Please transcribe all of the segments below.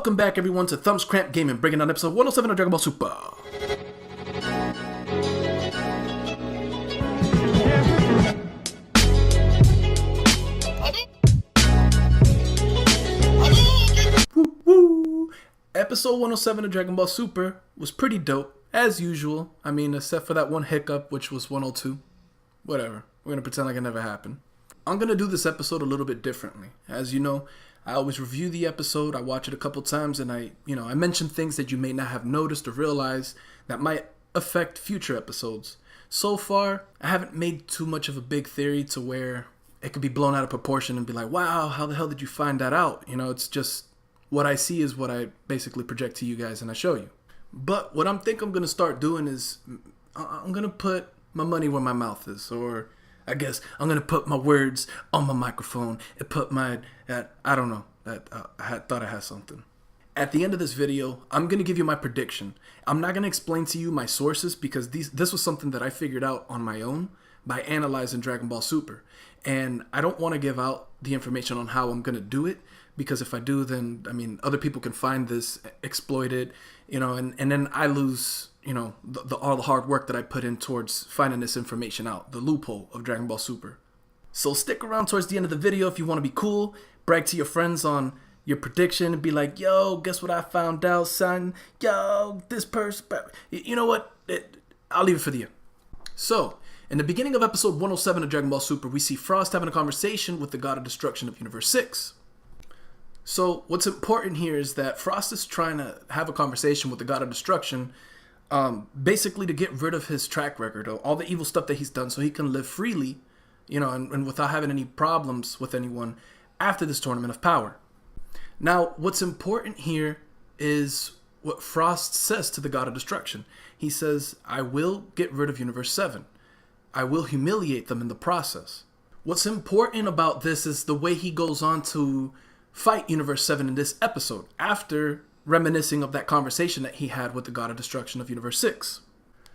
Welcome back everyone to Thumbs Cramp Gaming, breaking down episode 107 of Dragon Ball Super. Woo woo! Episode 107 of Dragon Ball Super was pretty dope, as usual. I mean, except for that one hiccup, which was 102. Whatever. We're gonna pretend like it never happened. I'm gonna do this episode a little bit differently. As you know, I always review the episode, I watch it a couple times, and I mention things that you may not have noticed or realized that might affect future episodes. So far, I haven't made too much of a big theory to where it could be blown out of proportion and be like, wow, how the hell did you find that out? You know, it's just what I see is what I basically project to you guys and I show you. But what I'm going to start doing is I'm going to put my money where my mouth is, or I guess I'm going to put my words on my microphone and put my, I don't know, I thought I had something. At the end of this video, I'm going to give you my prediction. I'm not going to explain to you my sources because this was something that I figured out on my own by analyzing Dragon Ball Super. And I don't want to give out the information on how I'm going to do it because if I do, then, I mean, other people can find this, exploit it, and then I lose, all the hard work that I put in towards finding this information out, the loophole of Dragon Ball Super. So stick around towards the end of the video if you want to be cool, brag to your friends on your prediction and be like, yo, guess what I found out, son? Yo, this person, you know what? I'll leave it for the end. So, in the beginning of episode 107 of Dragon Ball Super, we see Frost having a conversation with the God of Destruction of Universe 6. So, what's important here is that Frost is trying to have a conversation with the God of Destruction, basically to get rid of his track record, all the evil stuff that he's done, so he can live freely, and without having any problems with anyone after this tournament of power. Now, what's important here is what Frost says to the God of Destruction. He says, I will get rid of Universe 7. I will humiliate them in the process. What's important about this is the way he goes on to fight Universe 7 in this episode, after reminiscing of that conversation that he had with the God of Destruction of Universe 6.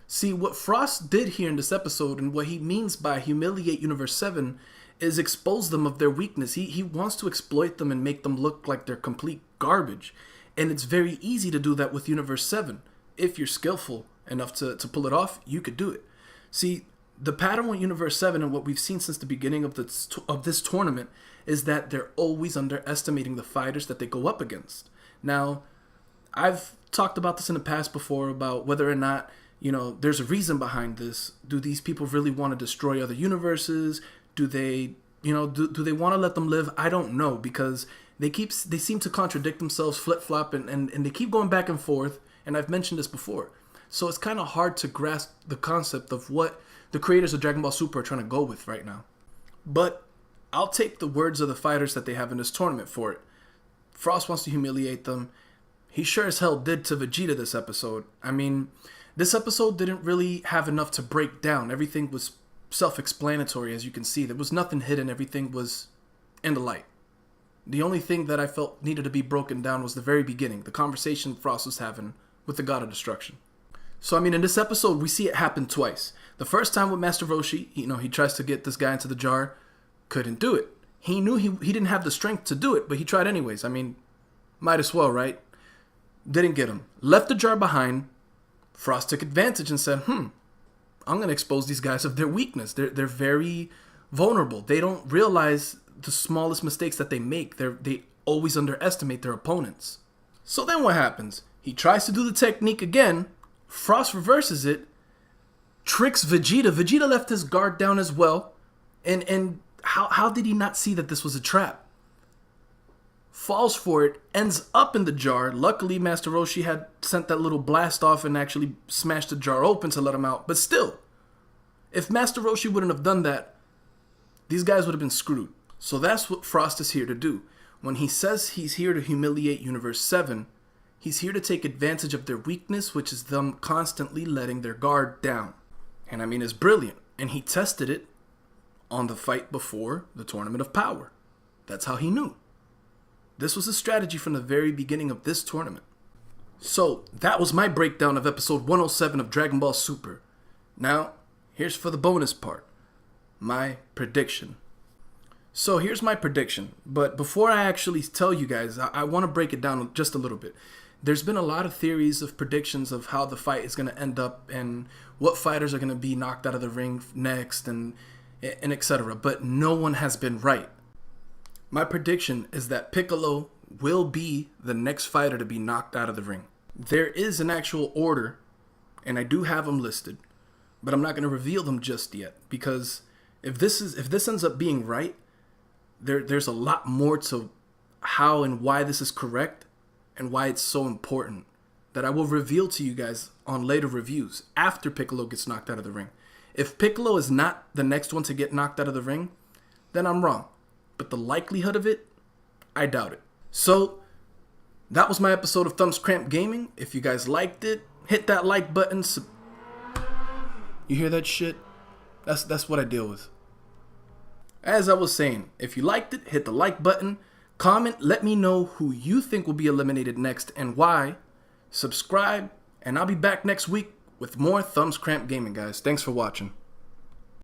See, what Frost did here in this episode, and what he means by humiliate Universe 7, is expose them of their weakness. He wants to exploit them and make them look like they're complete garbage. And it's very easy to do that with Universe 7. If you're skillful enough to pull it off, you could do it. See, the pattern with Universe 7 and what we've seen since the beginning of this tournament is that they're always underestimating the fighters that they go up against. Now, I've talked about this in the past before about whether or not, there's a reason behind this. Do these people really want to destroy other universes? Do they, do they want to let them live? I don't know, because they seem to contradict themselves, flip-flop, and they keep going back and forth, and I've mentioned this before. So it's kind of hard to grasp the concept of what the creators of Dragon Ball Super are trying to go with right now. But I'll take the words of the fighters that they have in this tournament for it. Frost wants to humiliate them. He sure as hell did to Vegeta this episode. I mean, this episode didn't really have enough to break down. Everything was self-explanatory, as you can see. There was nothing hidden. Everything was in the light. The only thing that I felt needed to be broken down was the very beginning, the conversation Frost was having with the God of Destruction. So, I mean, in this episode, we see it happen twice. The first time with Master Roshi, he tries to get this guy into the jar, couldn't do it. He knew he didn't have the strength to do it, but he tried anyways. I mean, might as well, right? Didn't get him. Left the jar behind. Frost took advantage and said, I'm going to expose these guys of their weakness. They're very vulnerable. They don't realize the smallest mistakes that they make. They always underestimate their opponents. So then what happens? He tries to do the technique again. Frost reverses it. Tricks Vegeta. Vegeta left his guard down as well. And how did he not see that this was a trap? Falls for it, ends up in the jar. Luckily, Master Roshi had sent that little blast off and actually smashed the jar open to let him out. But still, if Master Roshi wouldn't have done that, these guys would have been screwed. So that's what Frost is here to do. When he says he's here to humiliate Universe 7, he's here to take advantage of their weakness, which is them constantly letting their guard down. And I mean, it's brilliant. And he tested it on the fight before the Tournament of Power. That's how he knew. This was a strategy from the very beginning of this tournament. So, that was my breakdown of episode 107 of Dragon Ball Super. Now, here's for the bonus part. My prediction. So here's my prediction. But before I actually tell you guys, I want to break it down just a little bit. There's been a lot of theories of predictions of how the fight is going to end up and what fighters are going to be knocked out of the ring next and etc. But no one has been right. My prediction is that Piccolo will be the next fighter to be knocked out of the ring. There is an actual order, and I do have them listed, but I'm not going to reveal them just yet because if this ends up being right, there's a lot more to how and why this is correct and why it's so important that I will reveal to you guys on later reviews after Piccolo gets knocked out of the ring. If Piccolo is not the next one to get knocked out of the ring, then I'm wrong. But the likelihood of it, I doubt it. So, that was my episode of Thumbs Cramp Gaming. If you guys liked it, hit that like button. You hear that shit? That's what I deal with. As I was saying, if you liked it, hit the like button. Comment, let me know who you think will be eliminated next and why. Subscribe, and I'll be back next week with more Thumbs Cramp Gaming, guys. Thanks for watching.